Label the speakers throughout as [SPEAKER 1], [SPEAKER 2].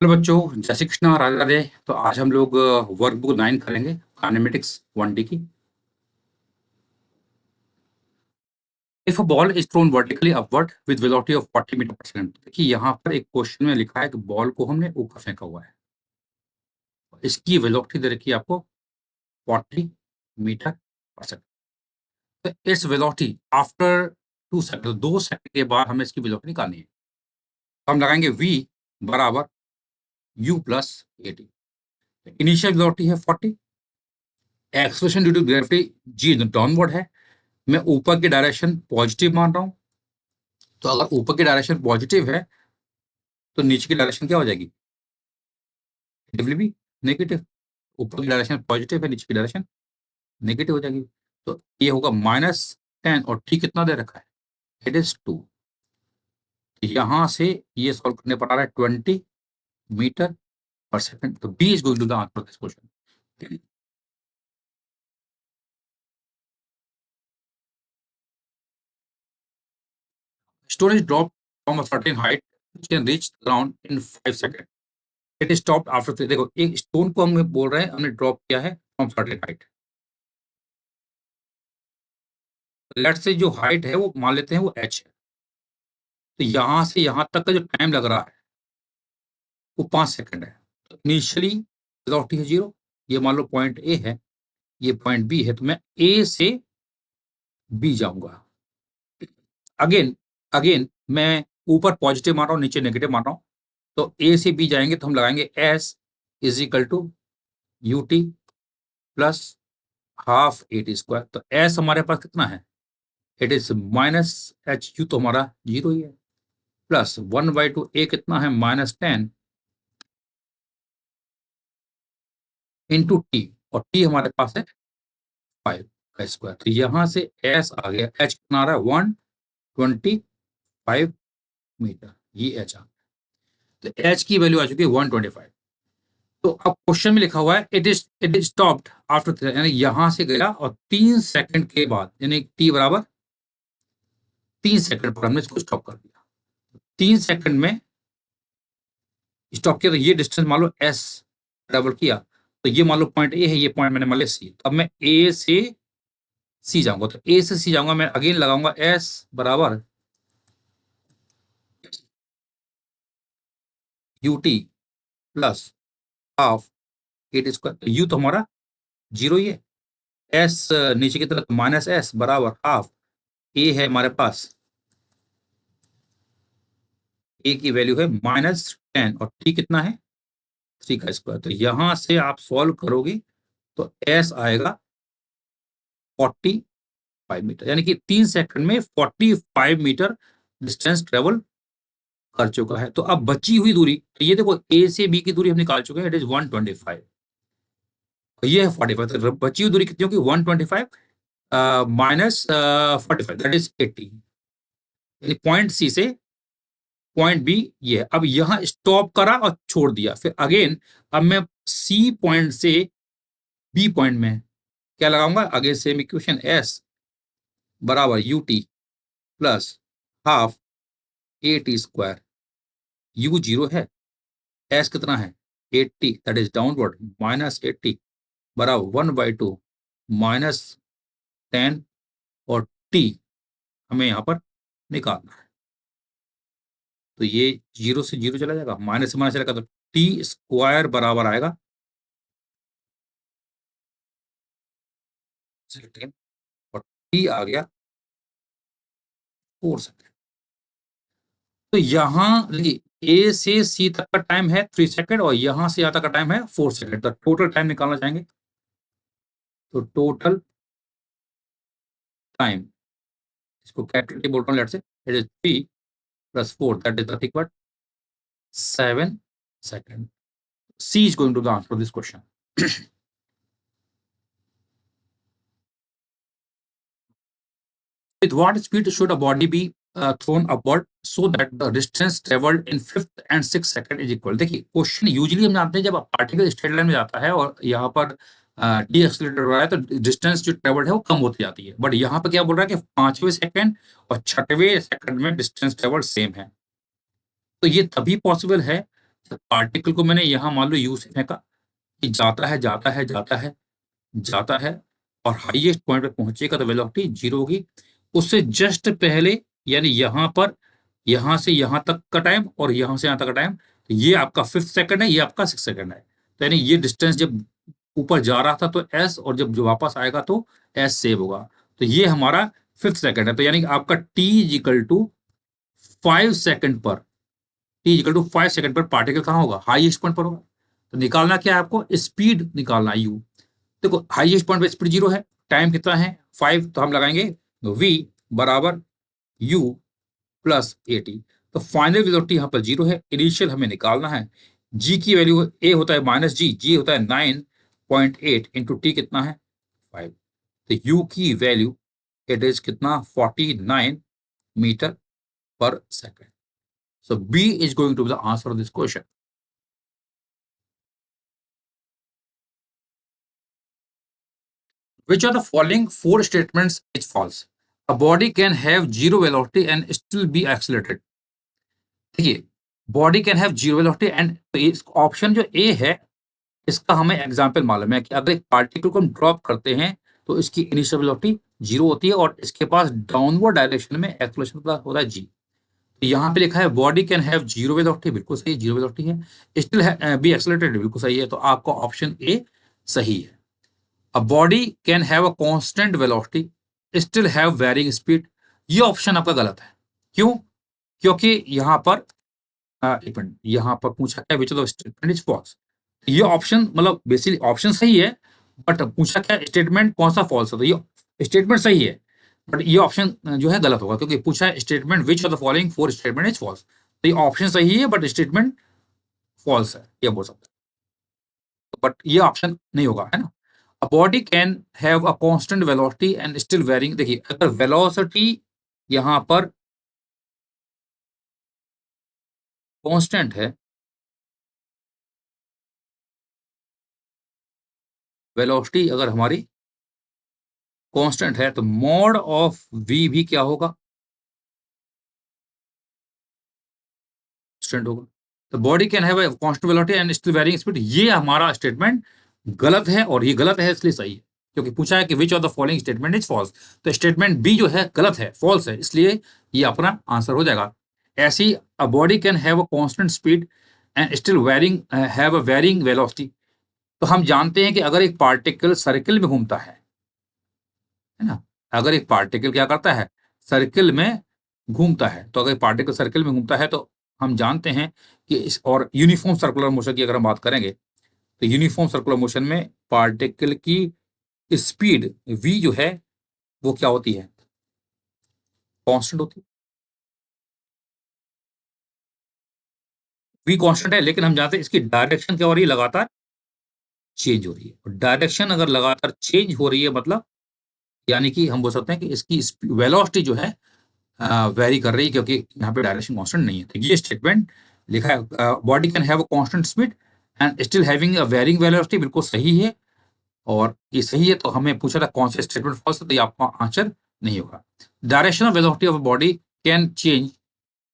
[SPEAKER 1] Hello बच्चों, जय श्री कृष्णा, राधे राधे। तो आज हम लोग वर्कबुक 9 करेंगे, काइनेमेटिक्स 1D की। If a ball is thrown vertically upward with velocity of 40 metre per second. देखिए यहाँ पर एक क्वेश्चन में लिखा है कि बॉल को हमने ऊपर फेंका हुआ है। इसकी वेलोसिटी दे रखी है आपको 40 मीटर पर सेकंड। तो इस वेलोसिटी आफ्टर 2 सेकंड, 2 सेकंड के बाद हमें इसकी वेलोसिटी निकालनी है। तो हम लगाएंगे v बराबर u plus a t. Initial velocity है 40, acceleration due to gravity g downward है। मैं ऊपर की डायरेक्शन पॉजिटिव मान रहा हूं। तो अगर ऊपर की डायरेक्शन पॉजिटिव है तो नीचे की डायरेक्शन क्या हो जाएगी? It will be negative. ऊपर की डायरेक्शन पॉजिटिव है, नीचे की डायरेक्शन नेगेटिव हो जाएगी। तो ये होगा -10 और टी कितना दे रखा है? It is 2। यहां से ये सॉल्व करने पर आ रहा है 20 मीटर पर सेकंड। तो B is going to the answer this question. Stone is drop from a certain height which can reach the ground in 5 seconds. It is stopped after 3। देखो एक स्टोन को हम बोल रहे हैं, हमने ड्रॉप किया है फ्रॉम सर्टेन हाइट। लेट से जो हाइट है वो मान लेते हैं वो h है। तो यहां से यहां तक का जो टाइम लग रहा है वो 5 सेकंड है। तो इनिशियली वेलोसिटी है 0। ये मान लो पॉइंट ए है, ये पॉइंट बी है। तो मैं ए से बी जाऊंगा। अगेन अगेन मैं ऊपर पॉजिटिव मान रहा हूँ, नीचे नेगेटिव मान रहा हूँ। तो ए से बी जाएंगे तो हम लगाएंगे s is equal to u T plus half a t square. तो एस हमारे पास कितना है? It is minus H U, तो हमारा 0 ही है। प्लस 1/2 ए कितना है? -10 इंटू टी। और टी हमारे पास है 5 का स्क्वायर। तो यहां से एस आ गया, एच कितना आ रहा है? 125 मीटर। ये एच आ गया। तो एच की वैल्यू आ चुकी है 125। तो अब क्वेश्चन में लिखा हुआ है इट इज स्टॉप्ड आफ्टर, यानी यहां से गया और 3 सेकंड के बाद, यानी टी बराबर 3 सेकंड पर हमने इसको स्टॉप कर दिया। 3 सेकंड में स्टॉप किया। तो ये डिस्टेंस मान लो एस ट्रेवल किया। तो ये मान लो पॉइंट ए है, ये पॉइंट मैंने मान लिया सी। अब मैं ए से सी जाऊंगा। तो ए से सी जाऊंगा, मैं अगेन लगाऊंगा एस बराबर U T plus half a t square. तो यू तो हमारा 0 ही है। एस नीचे की तरफ -s बराबर हाफ ए है हमारे पास। ए की वैल्यू है -10 और टी कितना है? 3 का स्क्वायर। तो यहां से आप सॉल्व करोगे तो एस आएगा 45 मीटर, यानी कि 3 सेकंड में 45 मीटर डिस्टेंस ट्रेवल कर चुका है। तो अब बची हुई दूरी, तो ये देखो ए से बी की दूरी हम निकाल चुके हैं, इट इज 125। ये है 45। तो बची हुई दूरी कितनी होगी? 125 माइनस 45, दैट इज 80। यानी पॉइंट सी से पॉइंट बी ये। अब यहां स्टॉप करा और छोड़ दिया। फिर अगेन अब मैं सी पॉइंट से बी पॉइंट में क्या लगाऊंगा? आगे सेम इक्वेशन, एस बराबर U T plus half a t square. You 0 है, एस कितना है? 80, दैट इज डाउनवर्ड, -80 बराबर 1/2 -10 और टी हमें यहाँ पर निकालना है। तो ये 0 से 0 चला जाएगा, माइनस से माइनस चलेगा, तो टी स्क्वायर बराबर आएगा 10 और टी आ गया 4 सेकंड। तो यहाँ देखिए ए से सी तक का टाइम है 3 सेकंड और यहां से यहाँ तक का टाइम है 4 सेकंड। तो टोटल टाइम निकालना चाहेंगे। तो टोटल टाइम, इसको कैलकुलेट बोल रहा हूँ, let say it is 3 + 4, that is nothing but 7 second. C is going to the answer this question. With what speed should a body be thrown upward so that the distance traveled in fifth and sixth second is equal? देखिए question usually हम जानते हैं जब particle straight line में जाता है और यहाँ पर डी एक्सलेटर हो रहा है तो डिस्टेंस जो ट्रेवल्ड है वो कम होती जाती है। बट यहाँ पे क्या बोल रहा है कि 5वें सेकंड और 6वें सेकंड में डिस्टेंस ट्रेवल्ड सेम है। तो ये तभी पॉसिबल है पार्टिकल को मैंने यहाँ मान लो यू से फेंका, कि जाता है, जाता है, जाता है, जाता है और हाईएस्ट पॉइंट पे पहुंचेगा तो वेलोसिटी 0 होगी। उससे जस्ट पहले यानी यहाँ पर, यहाँ से यहाँ तक का टाइम और यहाँ से यहाँ तक का टाइम, तो ये आपका 5th सेकंड है, ये आपका 6 सेकंड है। तो यानी ये डिस्टेंस जब ऊपर जा रहा था तो एस, और जब जो वापस आएगा तो एस सेव होगा। तो ये हमारा 5th सेकंड है। तो यानी आपका t is equal to 5 second पर, टी इक्वल टू 5 सेकंड पर पार्टिकल कहाँ होगा? हाईएस्ट पॉइंट पर होगा। तो निकालना क्या है आपको? स्पीड निकालना है, यू। देखो हाईएस्ट पॉइंट पे स्पीड 0 है, टाइम कितना है 5, तो हम लगाएंगे v बराबर u प्लस ए टी। तो फाइनल वेलोसिटी यहाँ पर 0 है, इनिशियल हमें निकालना है। g की वैल्यू a होता है माइनस जी होता है 9.8 इंटू टी कितना है 5। तो u की वैल्यू इट इज कितना 49 metre per second. So b is going to be the answer of this question. Which of the following four statements is false? A body can have zero velocity and still be accelerated. देखिए, body can have zero velocity and option जो ए है, इसका हमें example मालूम है कि अगर एक पार्टिकल को हम ड्रॉप करते हैं तो इसकी इनिशियल वेलोसिटी 0 होती है और इसके पास डाउनवर्ड डायरेक्शन में एक्सेलरेशन होता है जी। तो यहाँ पे लिखा है body can have zero velocity, बिल्कुल सही, जीरो वेलोसिटी है। स्टिल बी एक्सेलरेटेड, बिल्कुल सही है। तो आपका ऑप्शन ए सही है। A body can have a constant velocity, still have varying speed। ये ऑप्शन आपका गलत है। क्यों? क्योंकि यहाँ पर एक मिनट, यहाँ पर पूछा क्या which of the statement is false. ये ऑप्शन मतलब बेसिकली ऑप्शन सही है, बट पूछा क्या स्टेटमेंट कौन सा फॉल्स है। तो ये स्टेटमेंट सही है, बट ये ऑप्शन जो है गलत होगा, क्योंकि पूछा है statement which of the following four statement is false. तो ये ऑप्शन सही है बट स्टेटमेंट फॉल्स है, ये बोल सकते हैं। बट ये ऑप्शन नहीं होगा, है ना। A body can have a constant velocity and still varying। देखिए अगर वेलोसिटी यहां पर कांस्टेंट है, वेलोसिटी अगर हमारी कांस्टेंट है तो मॉड ऑफ v भी क्या होगा? कांस्टेंट होगा। तो body can have a constant velocity and still varying speed, ये हमारा स्टेटमेंट गलत है, और ये गलत है इसलिए सही है क्योंकि पूछा है कि which of the following statement is false. तो स्टेटमेंट बी जो है गलत है, फॉल्स है, इसलिए ये अपना आंसर हो जाएगा। ऐसी a body can have a constant speed and still varying have a varying velocity. तो हम जानते हैं कि अगर एक पार्टिकल सर्किल में घूमता है ना, अगर एक पार्टिकल क्या करता है, सर्किल में घूमता है, तो अगर पार्टिकल सर्किल में घूमता है तो हम जानते हैं कि इस और यूनिफॉर्म सर्कुलर मोशन की अगर हम बात करेंगे तो यूनिफॉर्म सर्कुलर मोशन में पार्टिकल की स्पीड v जो है वो क्या होती है? कांस्टेंट होती है। v कांस्टेंट है, लेकिन हम जानते हैं इसकी डायरेक्शन क्या हो रही है? लगातार चेंज हो रही है। और डायरेक्शन अगर लगातार चेंज हो रही है मतलब यानी कि हम बोल सकते हैं कि इसकी वेलोसिटी जो है वेरी कर रही है, क्योंकि यहाँ पे डायरेक्शन कांस्टेंट नहीं है। तो ये स्टेटमेंट लिखा है body can have a constant speed and still having a varying velocity, बिल्कुल सही है। और ये सही है, तो हमें पूछा था कौन सा स्टेटमेंट फॉल्स है, तो ये आपका आंसर नहीं होगा। Direction of velocity of body can change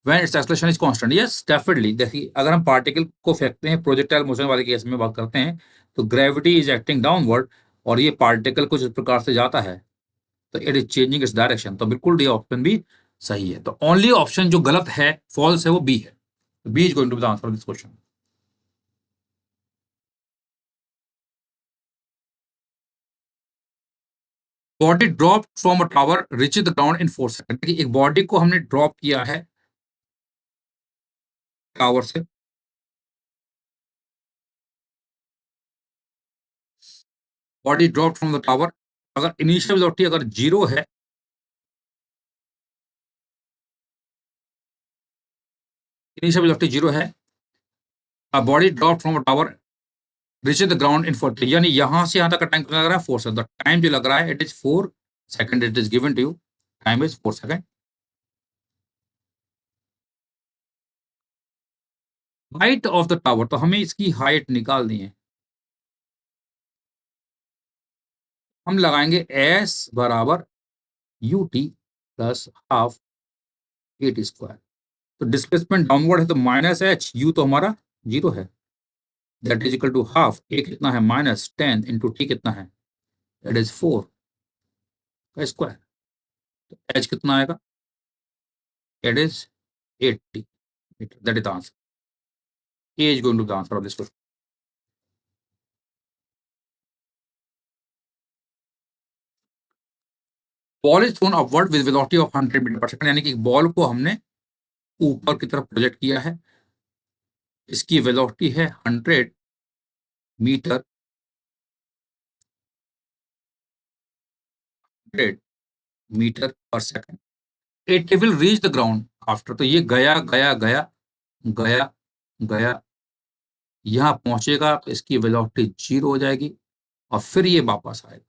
[SPEAKER 1] when it's acceleration is constant. Yes definitely. देखिए अगर हम पार्टिकल को फेंकते हैं, प्रोजेक्टाइल मोशन वाले केस में बात करते हैं, तो ग्रेविटी इज एक्टिंग डाउनवर्ड और ये पार्टिकल कुछ इस प्रकार से जाता है, तो it is changing its direction. तो बिल्कुल डी ऑप्शन भी सही है। तो ओनली ऑप्शन जो गलत है, फॉल्स है, वो बी है। B is going to be the answer of this question. Body drop from a tower reach the ground in 4 second. देखिए एक बॉडी को हमने ड्रॉप किया है टावर से, body drop from the tower, अगर इनिशियल वेलोसिटी अगर 0 है, इनिशियल वेलोसिटी 0 है, a body drop from a tower reach the ground in 4, यानी यहां से यहां तक का टाइम लग रहा है 4 सेकंड। टाइम जो लग रहा है it is 4 second, it is given to you, time is 4 second. Height of the tower, तो हमें इसकी हाइट निकालनी है। हम लगाएंगे एस बराबर U T plus half at square. तो डिस्प्लेसमेंट डाउनवर्ड है तो माइनस एच, यू तो हमारा 0 है, that is equal to half, A कितना है माइनस 10 इंटू टी कितना है, दैट इज 4 का स्क्वायर। तो एच कितना आएगा, that is 80 metre, that is the answer. A is going to the answer of this question. Ball is thrown upward with velocity of 100 metre per second, यानी कि ball को हमने ऊपर की तरफ प्रोजेक्ट किया है, इसकी वेलोसिटी है 100 metre, 100 metre per second. It will reach the ground after, तो ये गया गया गया गया गया, यहाँ पहुंचेगा तो इसकी वेलोसिटी 0 हो जाएगी और फिर ये वापस आएगा।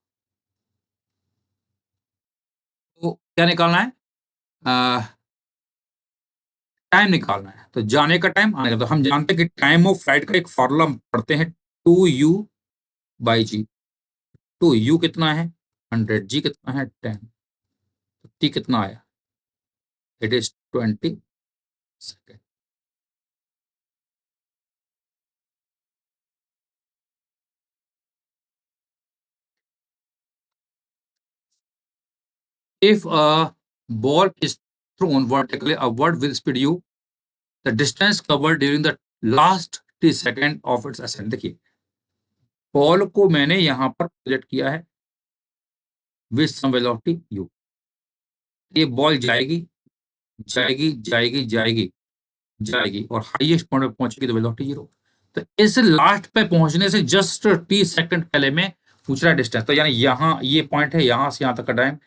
[SPEAKER 1] तो क्या निकालना है, टाइम निकालना है। तो जाने का टाइम, आने का, तो हम जानते हैं कि टाइम ऑफ फ्लाइट का एक फॉर्मूला हम पढ़ते हैं, 2u बाई जी। 2u कितना है 100, जी कितना है 10, तो टी कितना आया, it is 20 second. If a ball is thrown vertically upward with speed u, the distance covered during the last 30 second of its ascent। देखिए, बॉल को मैंने यहां पर प्रोजेक्ट किया है विद सम वेलोसिटी u, ये बॉल जाएगी जाएगी जाएगी जाएगी जाएगी और हाईएस्ट पॉइंट पे पहुंचेगी तो वेलोसिटी 0। तो इस लास्ट पे पहुंचने से जस्ट 30 सेकंड पहले में पूछ रहा है डिस्टेंस, तो यानी यहाँ ये पॉइंट है, यहाँ से यहाँ तक का टाइम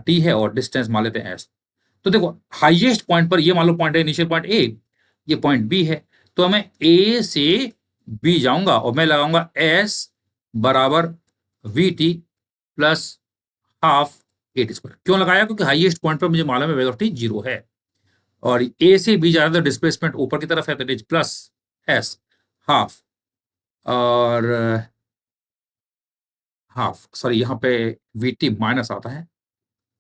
[SPEAKER 1] टी है और डिस्टेंस मान लेते हैं एस। तो देखो, हाईएस्ट पॉइंट पर ये मान लो पॉइंट है, इनिशियल पॉइंट ए, ये पॉइंट बी है, तो मैं ए से बी जाऊंगा और मैं लगाऊंगा एस बराबर we T plus half a t square. क्यों लगाया, क्योंकि हाईएस्ट पॉइंट पर मुझे मालूम है वेलोसिटी 0 है और ए से बी जा रहा था, डिस्प्लेसमेंट ऊपर की तरफ है, तो it is plus S half, और हाफ सॉरी, यहाँ पे वी टी माइनस आता है,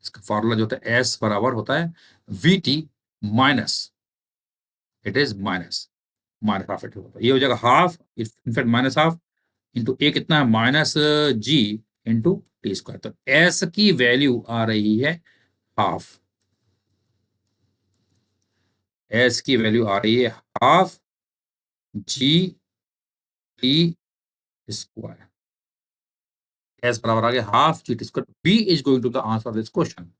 [SPEAKER 1] इसका फॉर्मूला जो होता है एस बराबर होता है V T minus, it is minus minus half, it होता है, ये हो जाएगा half, in fact minus half into A कितना है minus G into T square. तो एस की वैल्यू आ रही है हाफ, एस की वैल्यू आ रही है half G T square, S बराबर आ गया half G T square. B is going to the answer of this question.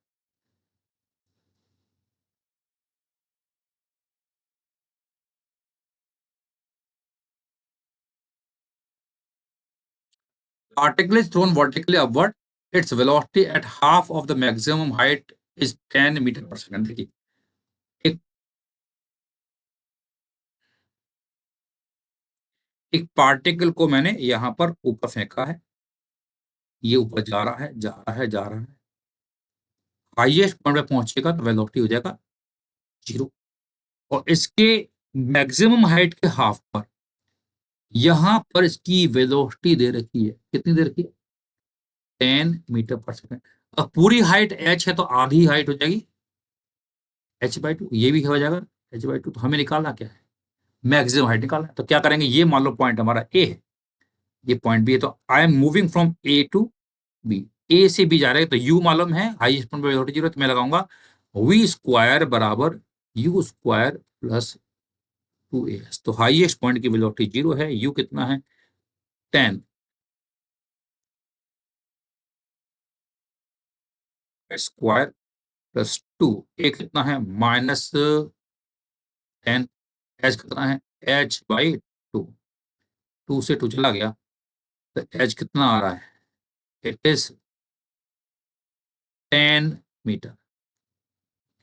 [SPEAKER 1] Particle is thrown vertically upward, its velocity at half of the maximum height is 10 metre per second. देखिए, एक एक particle को मैंने यहां पर ऊपर फेंका है, ये ऊपर जा रहा है जा रहा है जा रहा है, हाईएस्ट पॉइंट पे पहुंचेगा तो वेलोसिटी हो जाएगा 0, और इसके मैक्सिमम हाइट के हाफ पर यहां पर इसकी वेलोसिटी दे रखी है, कितनी दे रखी है 10 मीटर पर सेकंड। अब पूरी हाइट h है तो आधी हाइट हो जाएगी h/2, ये भी हो जाएगा h/2। तो हमें निकालना क्या है, मैक्सिमम हाइट निकालना है। तो क्या करेंगे, ये मान लो पॉइंट हमारा ए है, ये पॉइंट बी है, तो I am moving from A to B, A से बी जा रहे हैं, तो यू मालूम है हाईएस्ट पॉइंट पे वेलोसिटी 0, तो मैं लगाऊंगा वी स्क्वायर बराबर यू स्क्वायर प्लस 2as। तो हाईएस्ट पॉइंट की वेलोसिटी 0 है, यू कितना है 10 स्क्वायर प्लस 2, ए कितना है -10, एच कितना है h/2, 2 से 2 चला गया, तो एच कितना आ रहा है, इट इज 10 मीटर,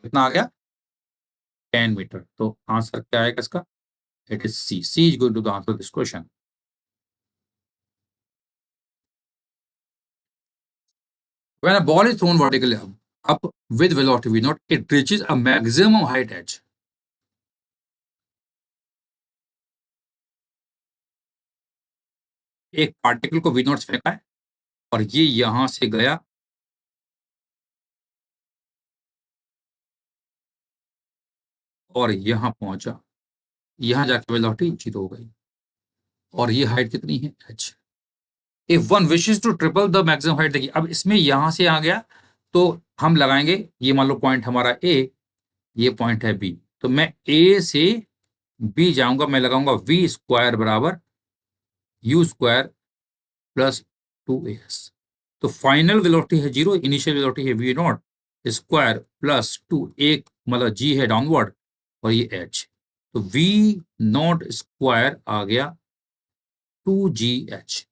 [SPEAKER 1] कितना आ गया 10 मीटर। तो आंसर क्या आएगा इसका, it is C, C is going to the answer this question. When a ball is thrown vertically up with velocity v naught, it reaches a maximum height h। एक particle को v not से फेंका है और ये यहां से गया और यहां पहुंचा, यहाँ जाके वेलोसिटी 0 हो गई और ये हाइट कितनी है h। If one wishes to triple the maximum height, देखिए अब इसमें यहां से आ गया तो हम लगाएंगे, ये मान लो पॉइंट हमारा ए, ये पॉइंट है बी, तो मैं ए से बी जाऊंगा, मैं लगाऊंगा वी स्क्वायर बराबर यू स्क्वायर प्लस 2as। तो फाइनल वेलोसिटी है 0, इनिशियल वेलोसिटी है वी नॉट स्क्वायर प्लस 2, एक मतलब जी है डाउनवर्ड और ये एच, तो वी नॉट स्क्वायर आ गया 2gh।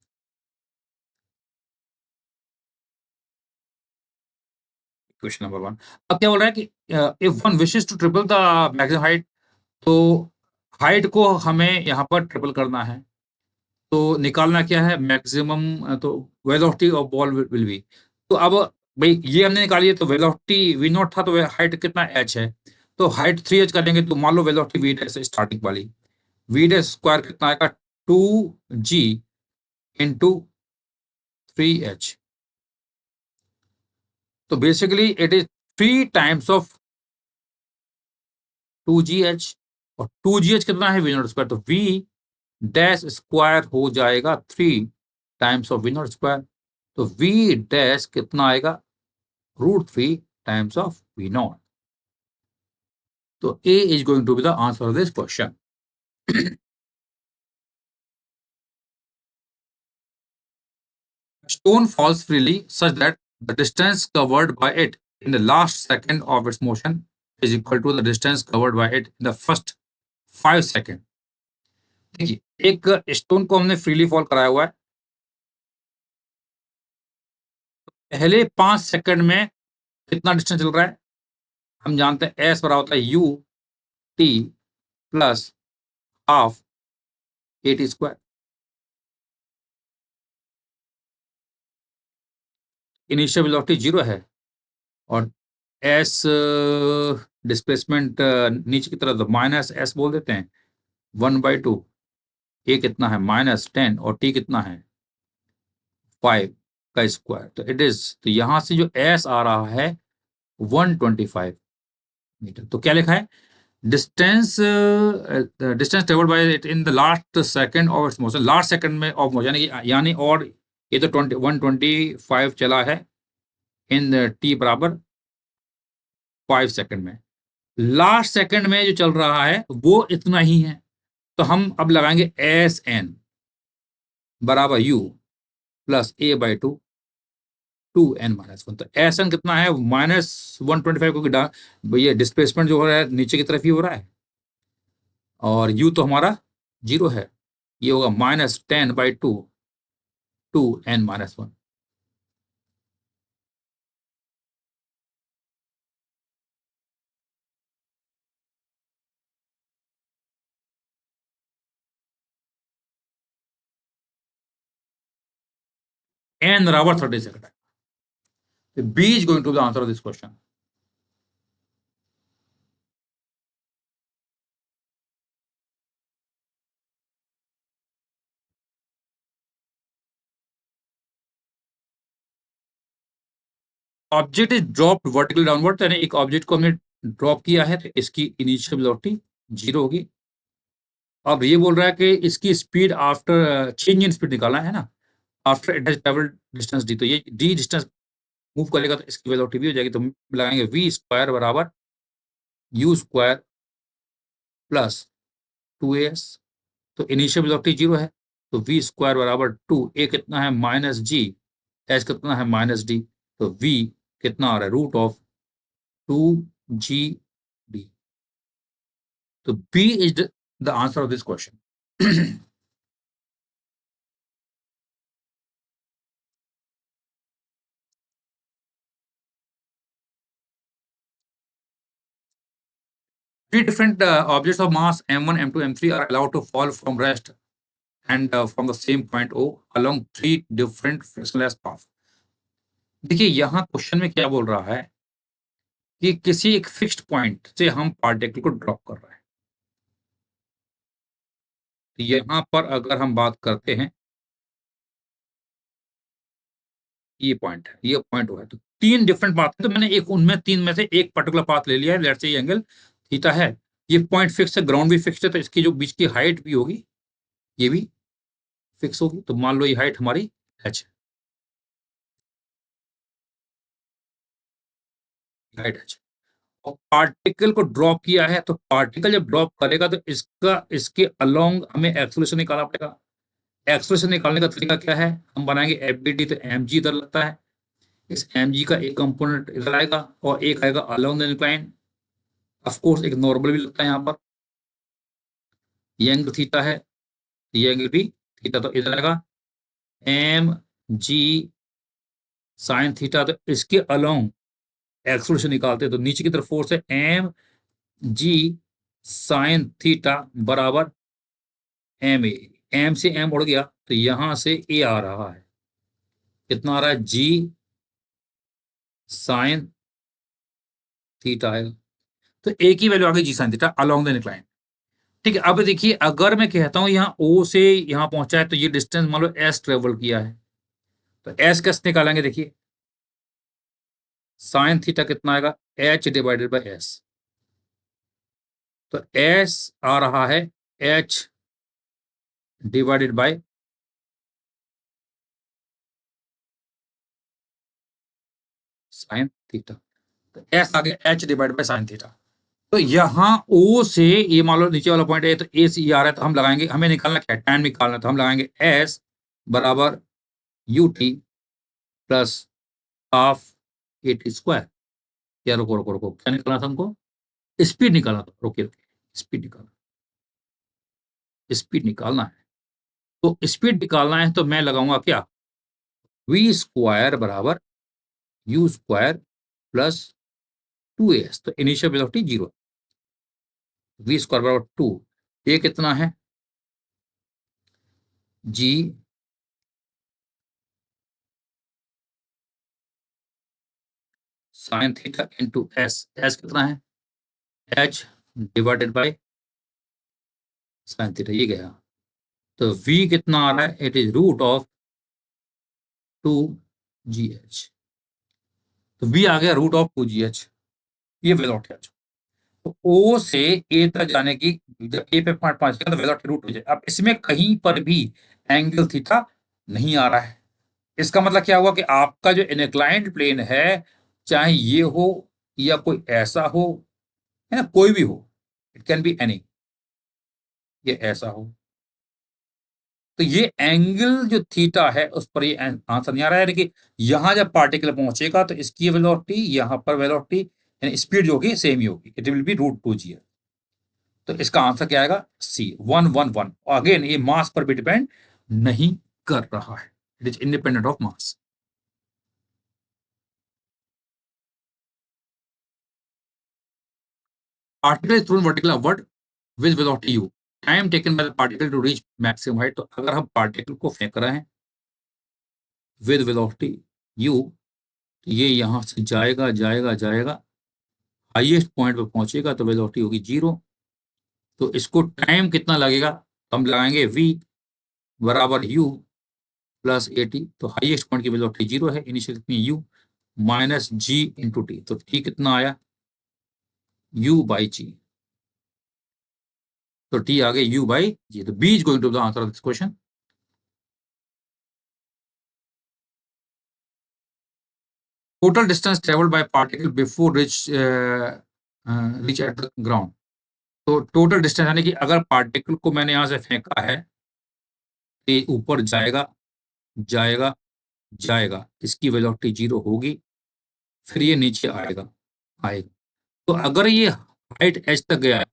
[SPEAKER 1] Question number 1। अब क्या बोल रहा है कि if one wishes to triple the maximum height, तो हाइट को हमें यहाँ पर ट्रिपल करना है, तो निकालना क्या है मैक्सिमम, तो velocity of ball will be, तो अब भाई ये हमने निकाली है, तो वेलोसिटी वी नॉट था, तो हाइट कितना एच है, तो हाइट 3h करेंगे, तो मान लो वेलोसिटी वी डैश स्टार्टिंग वाली, वी डैश स्क्वायर कितना आएगा 2g इंटू 3h, तो basically it is 3 times of 2gh, और 2gh कितना है वी नॉट स्क्वायर, तो वी डैश स्क्वायर हो जाएगा 3 times of V not square, तो वी डैश कितना आएगा √3 टाइम्स ऑफ वी नॉट, तो A is going to be the answer of this question. Stone falls freely such that the distance covered by it in the last second of its motion is equal to the distance covered by it in the first 5 second. देखिए एक stone को हमने freely fall कराया हुआ है, पहले 5 second में कितना डिस्टेंस चल रहा है, हम जानते हैं एस बराबर होता है U T plus half a t square. Initial velocity 0 है और एस डिस्प्लेसमेंट नीचे की तरफ, माइनस एस बोल देते हैं 1/2, ए कितना है -10 और टी कितना है 5 का स्क्वायर, तो इट इज, तो यहां से जो एस आ रहा है 125 मीटर, तो क्या लिखा है distance, distance travelled bye it in the last second of its motion, last second में ऑफ मोशन, यानी और ये तो 125 चला है इन टी बराबर 5 सेकंड में, लास्ट सेकंड में जो चल रहा है वो इतना ही है, तो हम अब लगाएंगे एस एन बराबर यू प्लस a/2 2n-1, तो एस एन कितना है -125, क्योंकि ये डिस्प्लेसमेंट जो हो रहा है नीचे की तरफ ही हो रहा है और u तो हमारा 0 है, ये होगा -10/2 2n-1। n बराबर 30 सेकंड है, तो B is going to be the answer of this question। Object is dropped vertically downward, यानी एक ऑब्जेक्ट को हमने ड्रॉप किया है तो इसकी इनिशियल वेलोसिटी 0 होगी। अब ये बोल रहा है कि इसकी speed after change in speed निकालना है ना, after it has travelled distance D, तो ये डी डिस्टेंस मूव करेगा तो इसकी वेलोसिटी भी हो जाएगी, तो लगाएंगे वी स्क्वायर बराबर यू स्क्वायर प्लस 2as, तो इनिशियल वेलोसिटी 0 है, तो वी स्क्वायर बराबर 2, ए कितना है -g, एच कितना है -d, तो वी कितना आ रहा है √2gd, तो B is the answer of this question. Three different objects of mass m1, m2, m3 are allowed to fall from rest and from the same point O along three different frictionless paths। देखिए यहाँ question में क्या बोल रहा है कि किसी एक फिक्स्ड पॉइंट से हम पार्टिकल को ड्रॉप कर रहे हैं, तो यहाँ पर अगर हम बात करते हैं, ये पॉइंट है, ये पॉइंट वो है, तो 3 डिफरेंट पाथ है, तो मैंने एक उनमें 3 में से एक पर्टिकुलर पाथ ले लिया है, लेट्स से ये एंगल थीटा है, ये पॉइंट फिक्स है, ग्राउंड भी फिक्स है, तो इसकी जो बीच की हाइट भी होगी ये भी फिक्स होगी। तो मान लो ये हाइट हमारी h है, हाइट h। और पार्टिकल को ड्रॉप किया है, तो पार्टिकल जब ड्रॉप करेगा तो इसके अलोंग हमें एक्सेलरेशन निकालना पड़ेगा। एक्सेलरेशन निकालने का तरीका क्या है, हम बनाएंगे एफ बी डी, तो एम जी इधर लगता है, इस एम जी का एक कंपोनेंट इधर आएगा और एक आएगा along the incline. Of course एक नॉर्मल भी लगता है यहाँ पर, ये एंगल थीटा है, ये एंगल भी थीटा, तो इधर आएगा एम जी साइन थीटा। तो इसके अलोंग एक्सेलरेशन निकालते हैं, तो नीचे की तरफ फोर्स है एम जी साइन थीटा बराबर एम ए। एम से एम उड़ गया तो यहां से ए आ रहा है, कितना आ रहा है, जी साइन थीटा आएगा। तो एक ही वैल्यू आ गई G sine theta along the incline. ठीक है, अब देखिए अगर मैं कहता हूं यहाँ ओ से यहां पहुंचा है, तो ये डिस्टेंस मान लो एस ट्रेवल किया है, तो एस कैसे निकालेंगे, देखिए साइन थीटा कितना आएगा, एच डिवाइडेड बाई एस। तो एस आ रहा है H divided by sine theta. तो एस आ गया H divided by sine theta. तो यहाँ ओ से ये मान लो नीचे वाला पॉइंट है, तो ए से ये आ रहा है, तो हम लगाएंगे, हमें निकालना क्या है, टाइम निकालना, तो हम लगाएंगे एस बराबर U T plus half a t square. या रुको रुको रुको, क्या निकालना था हमको, स्पीड निकालना था, रोके रोके, स्पीड निकालना, स्पीड निकालना है। तो स्पीड निकालना है तो मैं लगाऊंगा क्या, वी स्क्वायर बराबर यू स्क्वायर प्लस 2s। तो इनिशियल वेलोसिटी 0, वी स्क्वायर बराबर 2, ये कितना है, G sine theta into S, S कितना है, H divided by sine theta, ये गया। तो v कितना आ रहा है, it is root of 2gh। तो v आ गया रूट ऑफ 2gh, ये वेलोसिटी आ चुकी। तो o से a तक जाने की, जब a पे पॉइंट पहुंचेगा तो वेलोसिटी रूट हो जाए। अब इसमें कहीं पर भी एंगल थीटा नहीं आ रहा है, इसका मतलब क्या हुआ कि आपका जो इनक्लाइंड प्लेन है, चाहे ये हो या कोई ऐसा हो, है ना, कोई भी हो, इट कैन बी एनी, ये ऐसा हो, तो ये एंगल जो थीटा है उस पर ये आंसर नहीं आ रहा है। कि यहां जब पार्टिकल पहुंचेगा तो इसकी वेलोसिटी, यहां पर वेलोसिटी यानी स्पीड जो होगी सेम ही होगी, it will be root 2g। तो इसका आंसर क्या आएगा, सी 111। अगेन ये मास पर भी डिपेंड नहीं कर रहा है, it is independent of mass. Particle is thrown vertical upward with velocity u, time taken by the particle to reach maximum height. तो अगर हम पार्टिकल को फेंक रहे हैं विद वेलोसिटी u, ये यहां से जाएगा जाएगा जाएगा, हाईएस्ट पॉइंट पर पहुंचेगा तो वेलोसिटी होगी 0। तो इसको टाइम कितना लगेगा, तो हम लगाएंगे v बराबर u प्लस ए टी। तो हाईएस्ट पॉइंट की वेलोसिटी 0 है, इनिशियल कितनी u minus G into T. तो टी कितना आया, u बाई जी। तो टी आ गया u बाई जी। तो B is going to the answer of this question. Total distance travelled by particle before reach at the ground. तो total distance यानी कि अगर पार्टिकल को मैंने यहां से फेंका है, ये ऊपर जाएगा जाएगा जाएगा, इसकी वेलोसिटी 0 होगी, फिर ये नीचे आएगा आएगा। तो अगर ये हाइट h तक गया है,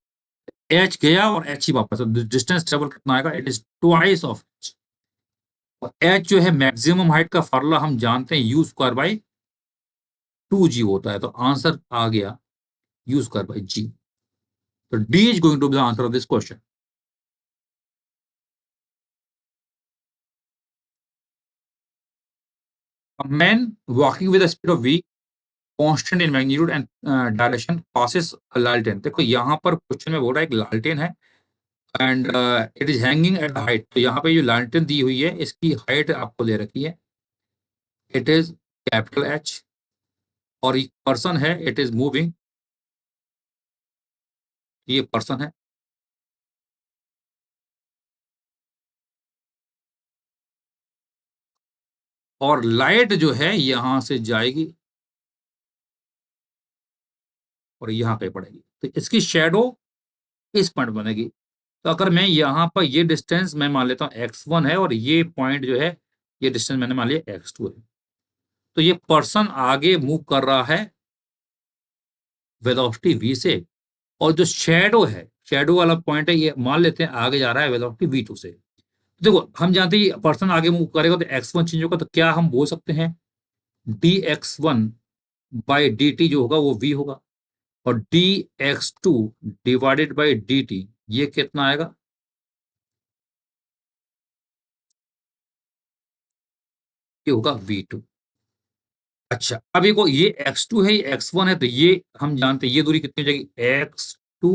[SPEAKER 1] h गया और h ही वापस, तो डिस्टेंस ट्रेवल कितना आएगा, it is twice of h। और h जो है मैक्सिमम हाइट का फॉर्मूला हम जानते हैं, यू स्क्वायर बाई 2g होता है। तो आंसर आ गया यू स्क्वायर बाई जी। तो D is going to be the answer of this question. A man walking with a speed of v constant in magnitude and direction passes a लालटेन। देखो यहाँ पर question में बोल रहा है एक लालटेन है and it is hanging at the height. तो यहाँ पे जो लालटेन दी हुई है इसकी हाइट आपको दे रखी है, इट इज कैपिटल एच, और एक पर्सन है, इट इज मूविंग ये पर्सन है, और लाइट जो है यहां से जाएगी और यहां पे पड़ेगी, तो इसकी शेडो इस पॉइंट बनेगी। तो अगर मैं यहां पर ये डिस्टेंस मैं मान लेता हूं x1 है, और ये पॉइंट जो है ये डिस्टेंस मैंने मान लिया x2 है, तो ये पर्सन आगे मूव कर रहा है वेलोसिटी v से, और जो शेडो है, शेडो वाला पॉइंट है, ये मान लेते हैं आगे जा रहा है वेलोसिटी v2 से। देखो हम जानते हैं पर्सन आगे मूव करेगा तो x1 चेंज होगा, तो क्या हम बोल सकते हैं dx1 बाई dt जो होगा वो v होगा, और dx2 डिवाइडेड बाई dt ये कितना आएगा, ये होगा v2। अच्छा, अब ये x2 है, ये x1 है, तो ये हम जानते हैं ये दूरी कितनी हो जाएगी, x2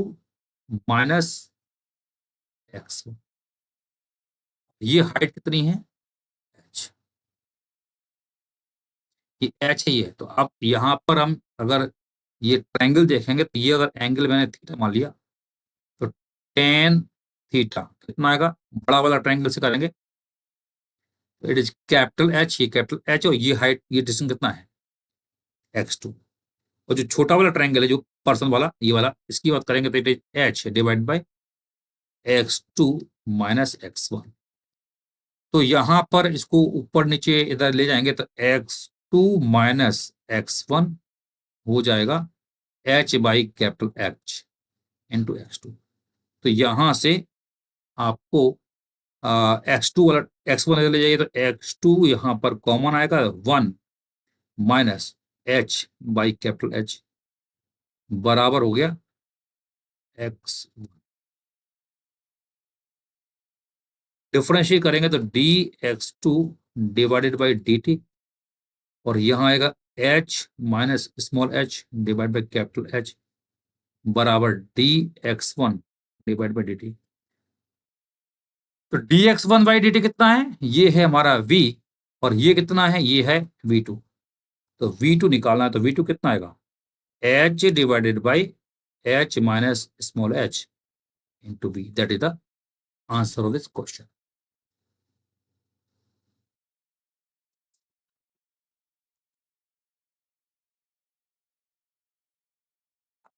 [SPEAKER 1] माइनस x1। ये हाइट कितनी है, h, ये h है ये। तो अब यहां पर हम अगर ये ट्रायंगल देखेंगे, तो ये अगर एंगल मैंने थीटा मान लिया, तो टेन थीटा कितना आएगा, बड़ा वाला ट्रायंगल से करेंगे, तो इट इज कैपिटल एच, ये कैपिटल एच, और ये हाइट, ये डिस्टेंस कितना है x2। और जो छोटा वाला ट्रायंगल है जो पर्सन वाला, ये वाला, इसकी बात करेंगे तो it is H divide by x2 minus x1। तो यहां पर इसको ऊपर नीचे इधर ले जाएंगे तो x2 माइनस x1 हो जाएगा h by capital H into x2। तो यहां से आपको x2 वाला x1 ले जाइए तो x2 यहां पर कॉमन आएगा, 1 minus h by capital H बराबर हो गया x। डिफरेंशिएट करेंगे तो dx2 डिवाइडेड बाई dt, और यहां आएगा h minus small h divide by capital H बराबर dx1 डिवाइड बाई dt। तो dx1 बाई dt कितना है, ये है हमारा v, और ये कितना है, ये है v2। तो v2 निकालना है, तो v2 कितना आएगा, h divided by h minus small h into v। That is the answer of this question.